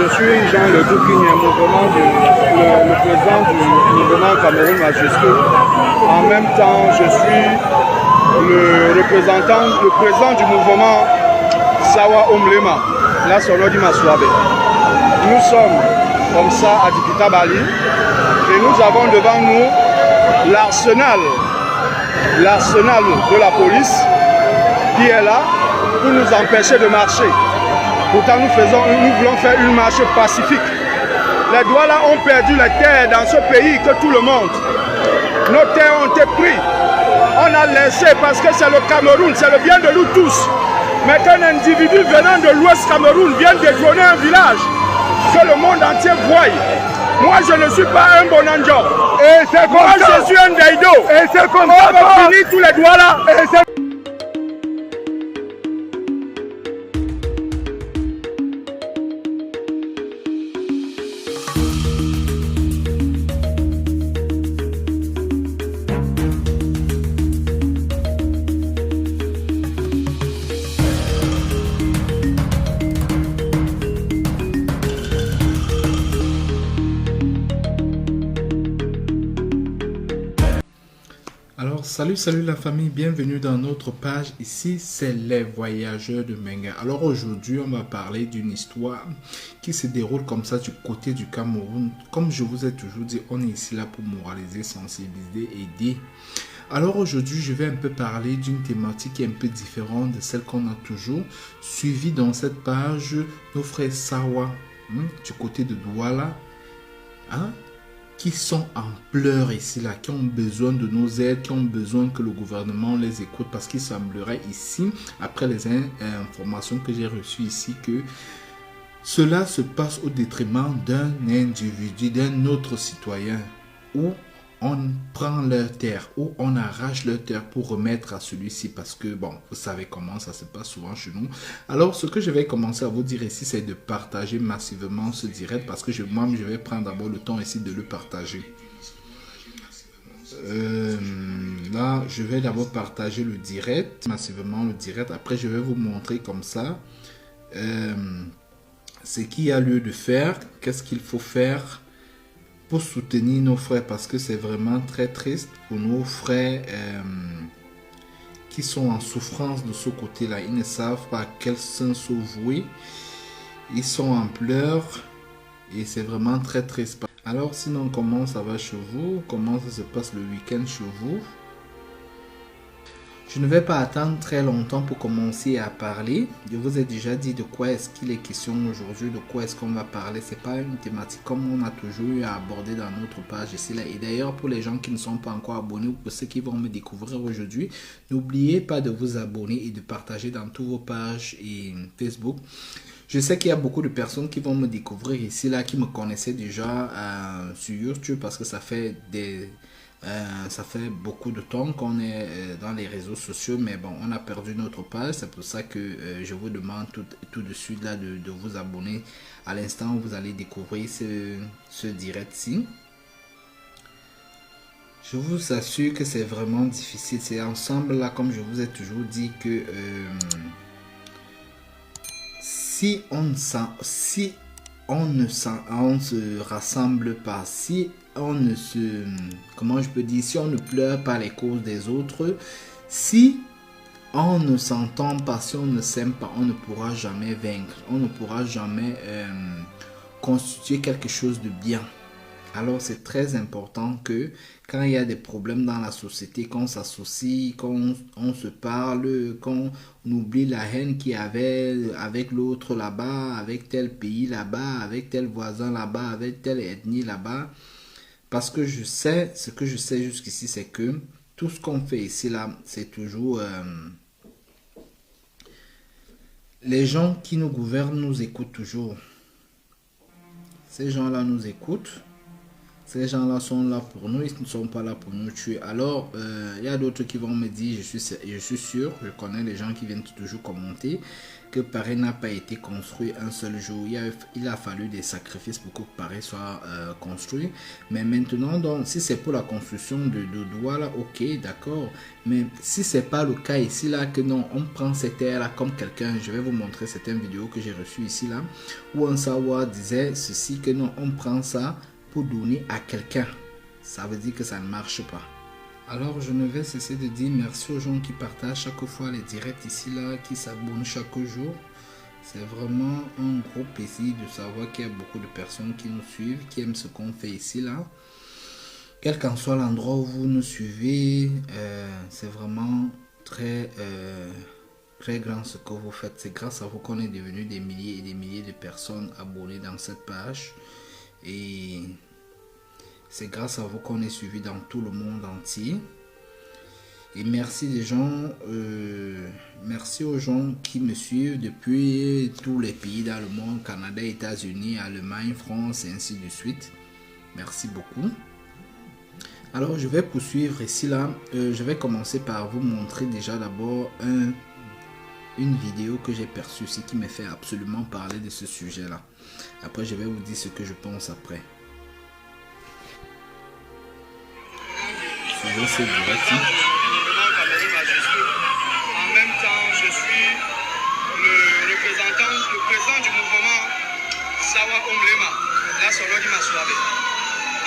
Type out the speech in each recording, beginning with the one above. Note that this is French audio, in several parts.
je suis Jean Le Doukine, le président du mouvement Cameroun Majesté. En même temps, je suis le président du mouvement Sawa Omlema, là son nom dit Maswabe. Nous sommes comme ça à Dipita Bali et nous avons devant nous l'arsenal de la police qui est là pour nous empêcher de marcher. Pourtant nous voulons faire une marche pacifique. Les Douala ont perdu les terres dans ce pays que tout le monde. Nos terres ont été prises. On a laissé parce que c'est le Cameroun, c'est le bien de nous tous. Mais qu'un individu venant de l'Ouest Cameroun vienne détrôner un village, que le monde entier voie. Moi je ne suis pas un Bonanjo. Moi je suis un Daido. Et c'est comme ça qu'on va finir tous les Douala. Alors salut la famille, bienvenue dans notre page. Ici c'est les voyageurs de Menga. Alors aujourd'hui on va parler d'une histoire qui se déroule comme ça du côté du Cameroun. Comme je vous ai toujours dit, on est ici là pour moraliser, sensibiliser, aider. Alors aujourd'hui je vais un peu parler d'une thématique qui est un peu différente de celle qu'on a toujours suivie dans cette page. Nos frères Sawa du côté de Douala, qui sont en pleurs ici, là, qui ont besoin de nos aides, qui ont besoin que le gouvernement les écoute, parce qu'il semblerait ici, après les informations que j'ai reçues ici, que cela se passe au détriment d'un individu, d'un autre citoyen, où on prend leur terre, où on arrache leur terre pour remettre à celui-ci, parce que, bon, vous savez comment ça se passe souvent chez nous. Alors, ce que je vais commencer à vous dire ici, c'est de partager massivement ce direct, parce que moi-même, je vais prendre d'abord le temps ici de le partager. Là, je vais d'abord partager le direct, massivement le direct. Après, je vais vous montrer comme ça ce qu'il y a lieu de faire, qu'est-ce qu'il faut faire pour soutenir nos frères, parce que c'est vraiment très triste pour nos frères qui sont en souffrance de ce côté-là. Ils ne savent pas à quel sens se vouer. Ils sont en pleurs et c'est vraiment très triste. Alors sinon, comment ça va chez vous? Comment ça se passe le week-end chez vous? Je ne vais pas attendre très longtemps pour commencer à parler. Je vous ai déjà dit de quoi est-ce qu'il est question aujourd'hui, de quoi est-ce qu'on va parler. C'est pas une thématique comme on a toujours eu à aborder dans notre page ici là. Et d'ailleurs, pour les gens qui ne sont pas encore abonnés ou pour ceux qui vont me découvrir aujourd'hui, n'oubliez pas de vous abonner et de partager dans toutes vos pages et Facebook. Je sais qu'il y a beaucoup de personnes qui vont me découvrir ici là, qui me connaissaient déjà sur YouTube, parce que ça fait beaucoup de temps qu'on est dans les réseaux sociaux, mais bon, on a perdu notre page. C'est pour ça que je vous demande tout de suite là de vous abonner à l'instant où vous allez découvrir ce direct-ci. Je vous assure que c'est vraiment difficile. C'est ensemble là, comme je vous ai toujours dit, que si on se rassemble pas, si on ne se, comment je peux dire, si on ne pleure pas les causes des autres, si on ne s'entend pas, si on ne s'aime pas, on ne pourra jamais vaincre, on ne pourra jamais constituer quelque chose de bien. Alors c'est très important que quand il y a des problèmes dans la société, qu'on s'associe, qu'on se parle, qu'on oublie la haine qu'il y avait avec l'autre là-bas, avec tel pays là-bas, avec tel voisin là-bas, avec telle ethnie là-bas. Parce que je sais, ce que je sais jusqu'ici, c'est que tout ce qu'on fait ici là, c'est toujours... les gens qui nous gouvernent nous écoutent toujours. Ces gens-là nous écoutent. Ces gens-là sont là pour nous, ils ne sont pas là pour nous tuer. Alors, il y a d'autres qui vont me dire, je suis sûr, je connais les gens qui viennent toujours commenter. que Paris n'a pas été construit un seul jour. Il a fallu des sacrifices pour que Paris soit construit. Mais maintenant, donc, si c'est pour la construction de Douala, ok, d'accord. Mais si c'est pas le cas ici, là, que non, on prend ces terres-là comme quelqu'un, je vais vous montrer certaines vidéos que j'ai reçues ici, là, où un savoir disait ceci, que non, on prend ça pour donner à quelqu'un. Ça veut dire que ça ne marche pas. Alors je ne vais cesser de dire merci aux gens qui partagent chaque fois les directs ici là, qui s'abonnent chaque jour. C'est vraiment un gros plaisir de savoir qu'il y a beaucoup de personnes qui nous suivent, qui aiment ce qu'on fait ici là. Quel qu'en soit l'endroit où vous nous suivez, c'est vraiment très grand ce que vous faites. C'est grâce à vous qu'on est devenu des milliers et des milliers de personnes abonnées dans cette page. Et c'est grâce à vous qu'on est suivi dans tout le monde entier. Et merci des gens, merci aux gens qui me suivent depuis tous les pays dans le monde, Canada, États-Unis, Allemagne, France et ainsi de suite. Merci beaucoup. Alors je vais poursuivre ici là. Je vais commencer par vous montrer déjà d'abord une vidéo que j'ai perçue ici qui me fait absolument parler de ce sujet là. Après je vais vous dire ce que je pense après. En même temps, je suis le représentant, le président du mouvement Sawa Omlema, la Solo du Masouabe.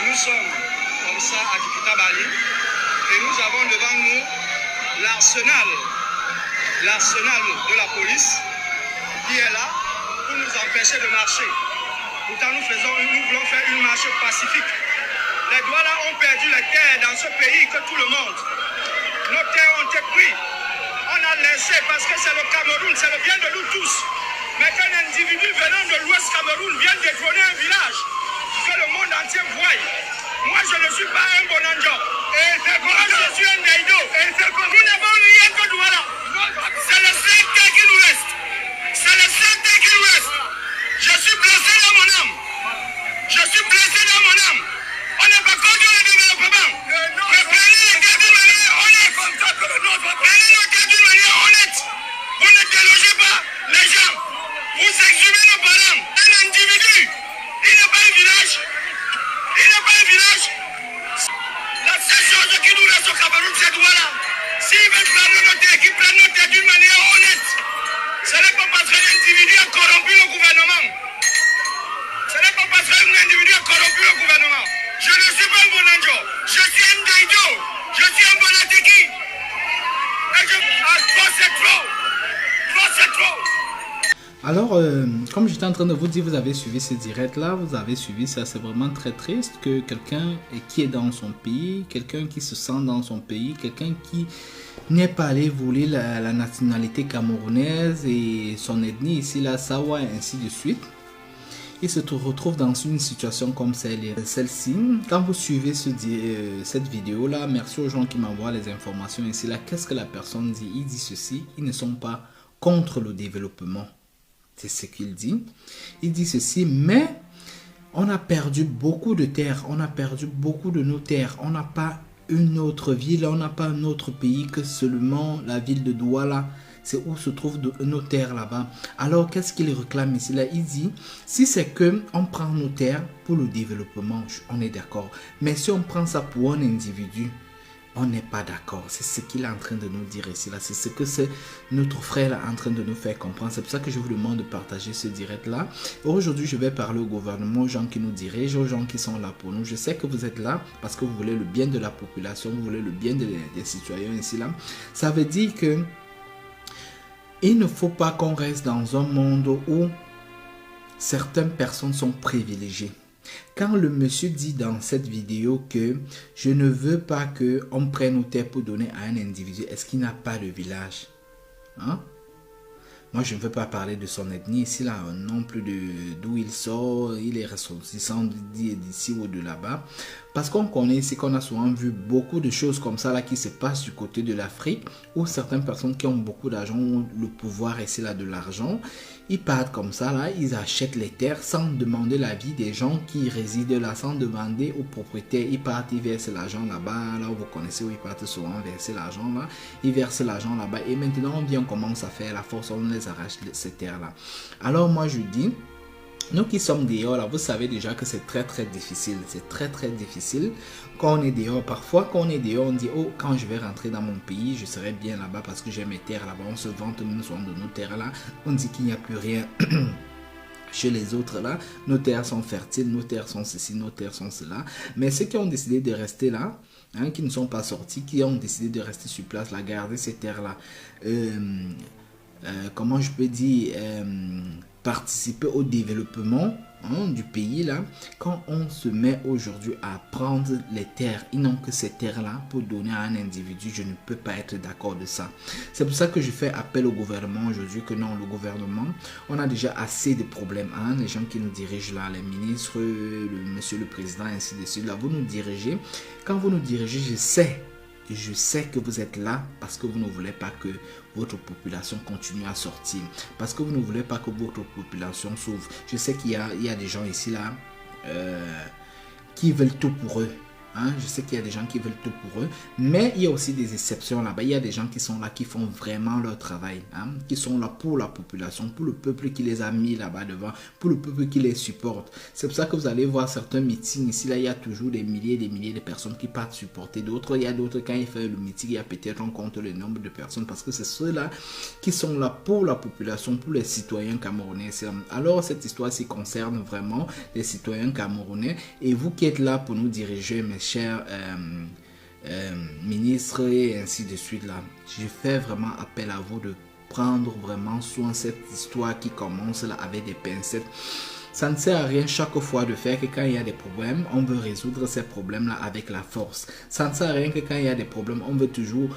Nous sommes comme ça à Dipita Bali et nous avons devant nous l'arsenal de la police qui est là pour nous empêcher de marcher. Pourtant, nous voulons faire une marche pacifique. Les Douala ont perdu les terres dans ce pays que tout le monde. Nos terres ont été prises. On a laissé parce que c'est le Cameroun, c'est le bien de nous tous. Mais qu'un individu venant de l'Ouest Cameroun vienne détrôner un village, que le monde entier voie. Moi, je ne suis pas un Bonanjo. Moi, je suis un Daido. Nous n'avons rien que Douala. C'est le seul terre qui nous reste. C'est le seul terre qui nous reste. Je suis blessé dans mon âme. Je suis blessé dans mon âme. On n'est pas contre le développement. Mais prenez les cas d'une manière honnête. Prenez les cas d'une manière honnête. Vous ne délogez pas les gens. Vous exhumez nos parents. Un individu, il n'est pas un village. Il n'est pas un village. La seule chose qui nous reste au Cameroun, c'est Douala. S'ils veulent prendre nos terres, qu'ils prennent nos terres d'une manière honnête. Ce n'est pas parce qu'un individu a corrompu le gouvernement. Ce n'est pas parce qu'un individu a corrompu le gouvernement. Je ne suis pas un Bonanjo, je suis un Daido, je suis un Bonateki. Et c'est trop. C'est trop. Alors, comme j'étais en train de vous dire, vous avez suivi ce direct là, vous avez suivi ça, c'est vraiment très triste que quelqu'un qui est dans son pays, quelqu'un qui se sent dans son pays, quelqu'un qui n'est pas allé voler la nationalité camerounaise et son ethnie ici, la Sawa et ainsi de suite. Il se retrouve dans une situation comme celle-ci. Quand vous suivez cette vidéo là, merci aux gens qui m'envoient les informations ici là. Qu'est-ce que la personne dit? Il dit ceci: ils ne sont pas contre le développement. C'est ce qu'il dit. Il dit ceci: mais on a perdu beaucoup de terres, on a perdu beaucoup de nos terres, on n'a pas une autre ville, on n'a pas un autre pays que seulement la ville de Douala. C'est où se trouvent nos terres là-bas. Alors, qu'est-ce qu'il réclame ici là? Il dit, si c'est que on prend nos terres pour le développement, on est d'accord. Mais si on prend ça pour un individu, on n'est pas d'accord. C'est ce qu'il est en train de nous dire ici là. C'est ce que notre frère est en train de nous faire comprendre. C'est pour ça que je vous demande de partager ce direct là. Aujourd'hui, je vais parler au gouvernement, aux gens qui nous dirigent, aux gens qui sont là pour nous. Je sais que vous êtes là parce que vous voulez le bien de la population, vous voulez le bien des citoyens ici là. Ça veut dire que il ne faut pas qu'on reste dans un monde où certaines personnes sont privilégiées. Quand le monsieur dit dans cette vidéo que je ne veux pas qu'on prenne nos terres pour donner à un individu, est-ce qu'il n'a pas de village? Hein? Moi, je ne veux pas parler de son ethnie ici, là, non plus d'où il sort, il est ressortissant d'ici ou de là-bas. Parce qu'on connaît ici qu'on a souvent vu beaucoup de choses comme ça là qui se passent du côté de l'Afrique, où certaines personnes qui ont beaucoup d'argent, ont le pouvoir ici là de l'argent, ils partent comme ça là, ils achètent les terres sans demander l'avis des gens qui résident là, sans demander aux propriétaires. Ils partent, ils versent l'argent là-bas, là où vous connaissez où ils partent souvent verser l'argent là, ils versent l'argent là-bas et maintenant on commence à faire la force, on les les arrachent ces terres-là. Alors moi je dis, nous qui sommes dehors là, vous savez déjà que c'est très difficile. C'est très difficile. Quand on est dehors, parfois quand on est dehors, on dit oh, quand je vais rentrer dans mon pays, je serai bien là-bas parce que j'ai mes terres là-bas. On se vante même souvent de nos terres là. On dit qu'il n'y a plus rien chez les autres là. Nos terres sont fertiles, nos terres sont ceci, nos terres sont cela. Mais ceux qui ont décidé de rester là, qui ne sont pas sortis, qui ont décidé de rester sur place, là, garder ces terres là, comment je peux dire, participer au développement du pays là. Quand on se met aujourd'hui à prendre les terres, ils n'ont que ces terres là pour donner à un individu, je ne peux pas être d'accord de ça. C'est pour ça que je fais appel au gouvernement aujourd'hui, que non, le gouvernement, on a déjà assez de problèmes, les gens qui nous dirigent là, les ministres, monsieur le président, ainsi de suite là, vous nous dirigez. Quand vous nous dirigez, je sais que vous êtes là parce que vous ne voulez pas que votre population continue à sortir. Parce que vous ne voulez pas que votre population s'ouvre. Je sais qu'il y a des gens ici là qui veulent tout pour eux. Je sais qu'il y a des gens qui veulent tout pour eux. Mais il y a aussi des exceptions là-bas. Il y a des gens qui sont là, qui font vraiment leur travail. Qui sont là pour la population, pour le peuple qui les a mis là-bas devant, pour le peuple qui les supporte. C'est pour ça que vous allez voir certains meetings. Ici, là, il y a toujours des milliers et des milliers de personnes qui partent supporter d'autres. Il y a d'autres, quand ils font le meeting, il y a peut-être on compte le nombre de personnes parce que c'est ceux-là qui sont là pour la population, pour les citoyens camerounais. Alors, cette histoire-ci concerne vraiment les citoyens camerounais. Et vous qui êtes là pour nous diriger, mes chers ministres et ainsi de suite là, je fais vraiment appel à vous de prendre vraiment soin de cette histoire qui commence là avec des pincettes. Ça ne sert à rien chaque fois de faire que quand il y a des problèmes, on veut résoudre ces problèmes là avec la force. Ça ne sert à rien que quand il y a des problèmes, on veut toujours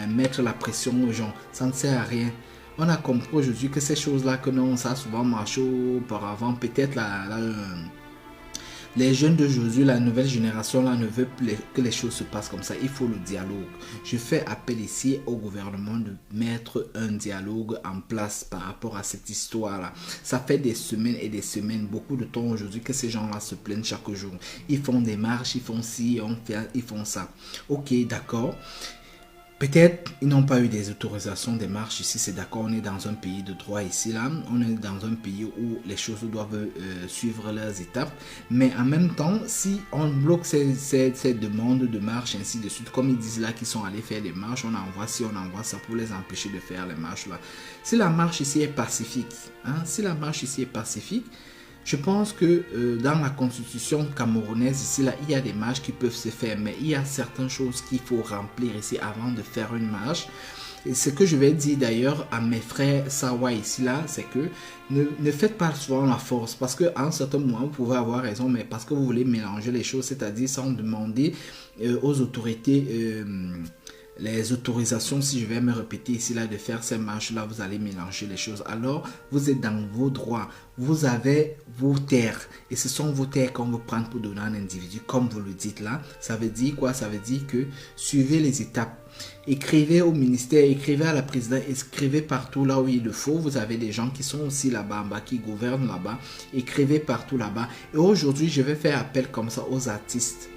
mettre la pression aux gens. Ça ne sert à rien. On a compris aujourd'hui que ces choses là que non, ça a souvent marché auparavant, peut-être les jeunes d'aujourd'hui, la nouvelle génération là ne veut plus que les choses se passent comme ça. Il faut le dialogue. Je fais appel ici au gouvernement de mettre un dialogue en place par rapport à cette histoire là. Ça fait des semaines et des semaines, beaucoup de temps aujourd'hui que ces gens là se plaignent chaque jour. Ils font des marches, ils font ci, ils font ça. Ok, d'accord. Peut-être ils n'ont pas eu des autorisations des marches ici, c'est d'accord, on est dans un pays de droit ici, là, on est dans un pays où les choses doivent suivre leurs étapes, mais en même temps, si on bloque ces demandes de marche, ainsi de suite, comme ils disent là qu'ils sont allés faire des marches, on envoie ça pour les empêcher de faire les marches là. Si la marche ici est pacifique, je pense que dans la constitution camerounaise, ici, là, il y a des marches qui peuvent se faire, mais il y a certaines choses qu'il faut remplir ici avant de faire une marche. Et ce que je vais dire d'ailleurs à mes frères Sawa ici, là, c'est que ne faites pas souvent la force, parce qu'à un certain moment, vous pouvez avoir raison, mais parce que vous voulez mélanger les choses, c'est-à-dire sans demander aux autorités les autorisations, si je vais me répéter ici là de faire ces marches là, vous allez mélanger les choses. Alors vous êtes dans vos droits, vous avez vos terres et ce sont vos terres qu'on veut prendre pour donner à un individu comme vous le dites là. Ça veut dire quoi? Ça veut dire que suivez les étapes. Écrivez au ministère, écrivez à la présidente, écrivez partout là où il le faut. Vous avez des gens qui sont aussi là-bas en bas, qui gouvernent là-bas. Écrivez partout là-bas. Et aujourd'hui, je vais faire appel comme ça aux artistes.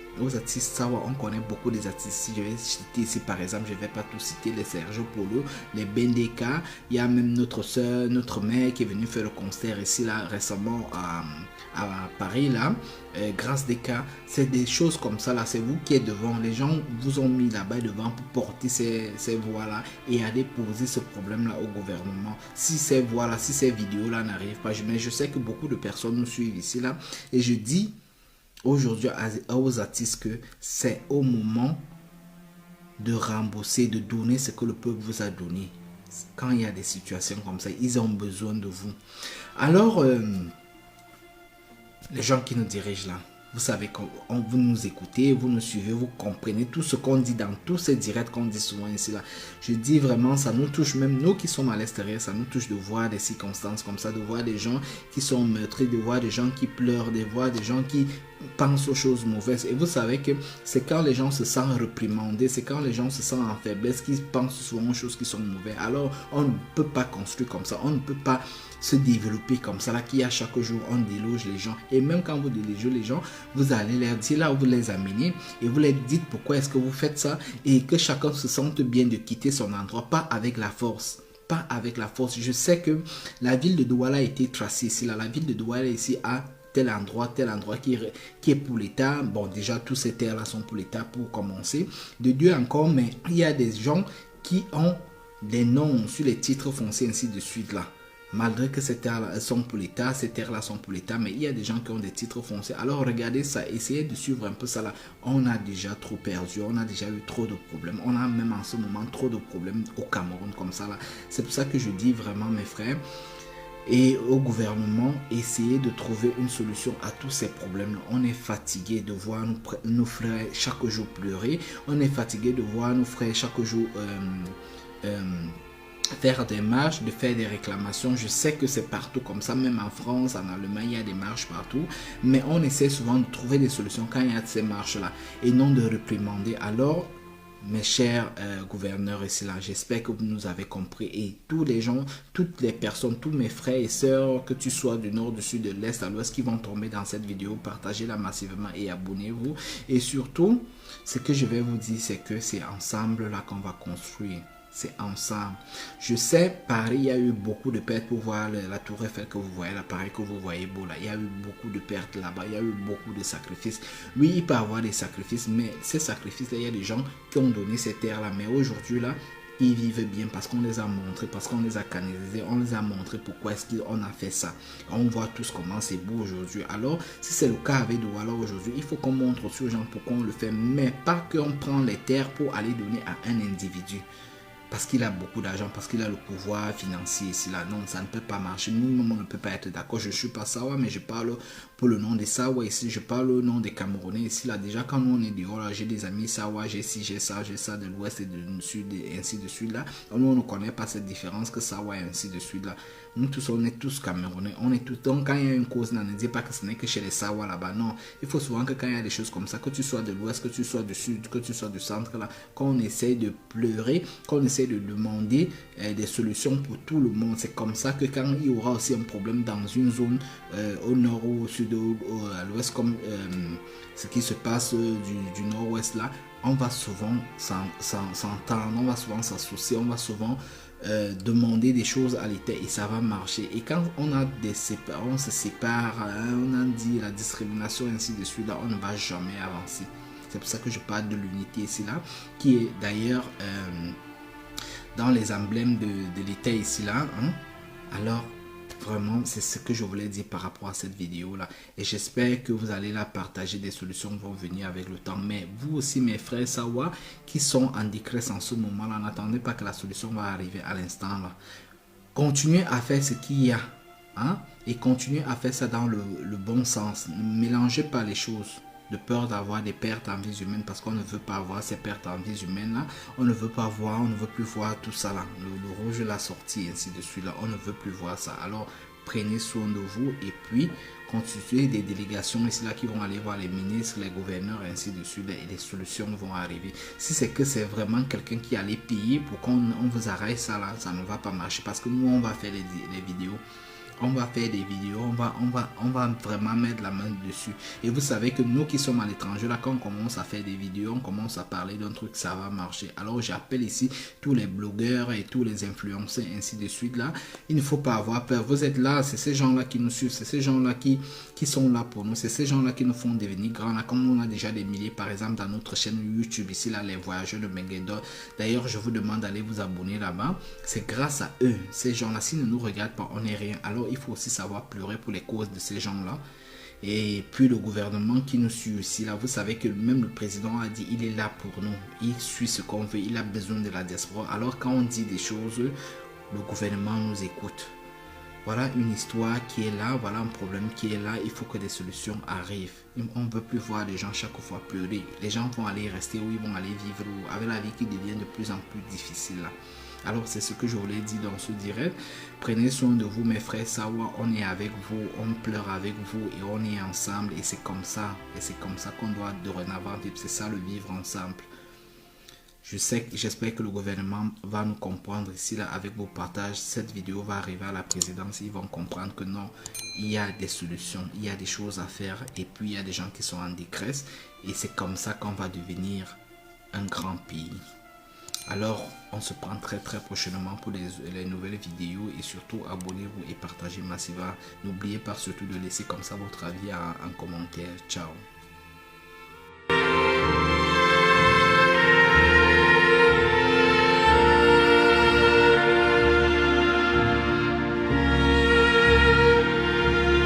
Ça, on connaît beaucoup des artistes. Si je vais citer ici par exemple, je ne vais pas tout citer, les Sergio Polo, les Bendeka, il y a même notre soeur, notre mère qui est venue faire le concert ici là récemment à Paris là, Grâce des cas, c'est des choses comme ça là, c'est vous qui êtes devant, les gens vous ont mis là-bas devant pour porter ces voix là et aller poser ce problème là au gouvernement. Si ces voix là, si ces vidéos là n'arrivent pas, mais je sais que beaucoup de personnes nous suivent ici là et je dis aujourd'hui aux artistes que c'est au moment de rembourser, de donner ce que le peuple vous a donné. Quand il y a des situations comme ça, ils ont besoin de vous. Alors, les gens qui nous dirigent là, vous savez que vous nous écoutez, vous nous suivez, vous comprenez tout ce qu'on dit dans tous ces directs qu'on dit souvent ici là. Je dis vraiment, ça nous touche, même nous qui sommes à l'extérieur, ça nous touche de voir des circonstances comme ça, de voir des gens qui sont meurtris, de voir des gens qui pleurent, de voir des gens qui pensent aux choses mauvaises. Et vous savez que c'est quand les gens se sentent réprimandés, c'est quand les gens se sentent en faiblesse qu'ils pensent souvent aux choses qui sont mauvaises. Alors on ne peut pas construire comme ça, on ne peut pas se développer comme ça là, qui à chaque jour on déloge les gens. Et même quand vous délogez les gens, vous allez leur dire là où vous les amenez et vous leur dites pourquoi est-ce que vous faites ça et que chacun se sente bien de quitter son endroit, pas avec la force. pas avec la force. Je sais que la ville de Douala a été tracée ici. Là. La ville de Douala ici a tel endroit qui est pour l'État. Bon, déjà, tous ces terres-là sont pour l'État pour commencer. De Dieu encore, mais il y a des gens qui ont des noms sur les titres fonciers, ainsi de suite là. Malgré que ces terres-là sont pour l'État, ces terres-là sont pour l'État, mais il y a des gens qui ont des titres fonciers. Alors regardez ça, essayez de suivre un peu ça là. On a déjà trop perdu, on a déjà eu trop de problèmes. On a même en ce moment trop de problèmes au Cameroun comme ça là. C'est pour ça que je dis vraiment mes frères et au gouvernement, essayez de trouver une solution à tous ces problèmes. On est fatigué de voir nos frères chaque jour pleurer. On est fatigué de voir nos frères chaque jour faire des marches, de faire des réclamations. Je sais que c'est partout comme ça, même en France, en Allemagne, il y a des marches partout, mais on essaie souvent de trouver des solutions quand il y a ces marches-là et non de réprimander. Alors, mes chers gouverneurs ici là, j'espère que vous nous avez compris et tous les gens, toutes les personnes, tous mes frères et sœurs, que tu sois du nord, du sud, de l'est à l'ouest, qui vont tomber dans cette vidéo, partagez-la massivement et abonnez-vous. Et surtout, ce que je vais vous dire, c'est que c'est ensemble là qu'on va construire. C'est ensemble. Je sais, Paris, il y a eu beaucoup de pertes pour voir la tour Eiffel que vous voyez, l'appareil que vous voyez beau là. Il y a eu beaucoup de pertes là-bas, il y a eu beaucoup de sacrifices. Oui, il peut y avoir des sacrifices, mais ces sacrifices-là, il y a des gens qui ont donné ces terres-là. Mais aujourd'hui, là, ils vivent bien parce qu'on les a montrés, parce qu'on les a canalisés, on les a montrés pourquoi est-ce qu'on a fait ça. On voit tous comment c'est beau aujourd'hui. Alors, si c'est le cas avec Douala aujourd'hui, il faut qu'on montre aussi aux gens pourquoi on le fait, mais pas qu'on prend les terres pour aller donner à un individu. Parce qu'il a beaucoup d'argent, parce qu'il a le pouvoir financier ici là. Non, ça ne peut pas marcher. Nous, on ne peut pas être d'accord. Je ne suis pas Sawa, mais je parle pour le nom des Sawa ici. Je parle au nom des Camerounais ici là. Déjà, quand nous on est dehors là, j'ai des amis Sawa, j'ai ci, j'ai ça de l'ouest et du sud et ainsi de suite là. Nous, on ne connaît pas cette différence que Sawa et ainsi de suite là. Nous tous, on est tous Camerounais. On est tous. Donc, quand il y a une cause, ne dis pas que ce n'est que chez les Sawa là-bas. Non, il faut souvent que quand il y a des choses comme ça, que tu sois de l'ouest, que tu sois du sud, que tu sois du centre là, qu'on essaye de pleurer, qu'on essaye de demander des solutions pour tout le monde. C'est comme ça que quand il y aura aussi un problème dans une zone au nord ou au sud ou à l'ouest, comme ce qui se passe du nord-ouest là, on va souvent s'entendre, on va souvent s'associer, on va souvent demander des choses à l'État et ça va marcher. Et quand on a on se sépare, on a dit la discrimination ainsi de suite là, on ne va jamais avancer. C'est pour ça que je parle de l'unité ici là, qui est d'ailleurs dans les emblèmes de l'État ici là. Alors vraiment, c'est ce que je voulais dire par rapport à cette vidéo là. Et j'espère que vous allez la partager. Des solutions vont venir avec le temps. Mais vous aussi, mes frères Sawa, qui sont en détresse en ce moment là, n'attendez pas que la solution va arriver à l'instant là. Continuez à faire ce qu'il y a. Et continuez à faire ça dans le bon sens. Ne mélangez pas les choses. De peur d'avoir des pertes en vie humaine, parce qu'on ne veut pas avoir ces pertes en vie humaine là, on ne veut pas voir, on ne veut plus voir tout ça là, le rouge l'a sorti ainsi de suite là, on ne veut plus voir ça. Alors prenez soin de vous et puis constituez des délégations ici là qui vont aller voir les ministres, les gouverneurs ainsi de suite et les solutions vont arriver. Si c'est que c'est vraiment quelqu'un qui allait payer pour qu'on vous arrête ça là, ça ne va pas marcher, parce que nous on va faire les vidéos. On va faire des vidéos, on va vraiment mettre la main dessus. Et vous savez que nous qui sommes à l'étranger, là, quand on commence à faire des vidéos, on commence à parler d'un truc, ça va marcher. Alors j'appelle ici tous les blogueurs et tous les influenceurs, ainsi de suite là. Il ne faut pas avoir peur. Vous êtes là, c'est ces gens-là qui nous suivent, c'est ces gens-là qui sont là pour nous, c'est ces gens-là qui nous font devenir grands. Là, comme on a déjà des milliers, par exemple, dans notre chaîne YouTube, ici, là, les voyageurs de Menguedo. D'ailleurs, je vous demande d'aller vous abonner là-bas. C'est grâce à eux, ces gens-là, s'ils ne nous regardent pas, on n'est rien. Alors, il faut aussi savoir pleurer pour les causes de ces gens-là. Et puis le gouvernement qui nous suit aussi là, vous savez que même le président a dit il est là pour nous, il suit ce qu'on veut, il a besoin de la diaspora. Alors quand on dit des choses, le gouvernement nous écoute. Voilà une histoire qui est là, voilà un problème qui est là, il faut que des solutions arrivent. On ne veut plus voir les gens chaque fois pleurer. Les gens vont aller rester où ils vont aller vivre avec la vie qui devient de plus en plus difficile là. Alors c'est ce que je voulais dire dans ce direct. Prenez soin de vous mes frères Sawa, on est avec vous, on pleure avec vous et on est ensemble et c'est comme ça. Et c'est comme ça qu'on doit dorénavant vivre, c'est ça le vivre ensemble. J'espère que le gouvernement va nous comprendre ici là avec vos partages. Cette vidéo va arriver à la présidence, ils vont comprendre que non, il y a des solutions, il y a des choses à faire et puis il y a des gens qui sont en détresse et c'est comme ça qu'on va devenir un grand pays. Alors, on se prend très prochainement pour les nouvelles vidéos et surtout abonnez-vous et partagez massivement. N'oubliez pas surtout de laisser comme ça votre avis en commentaire. Ciao.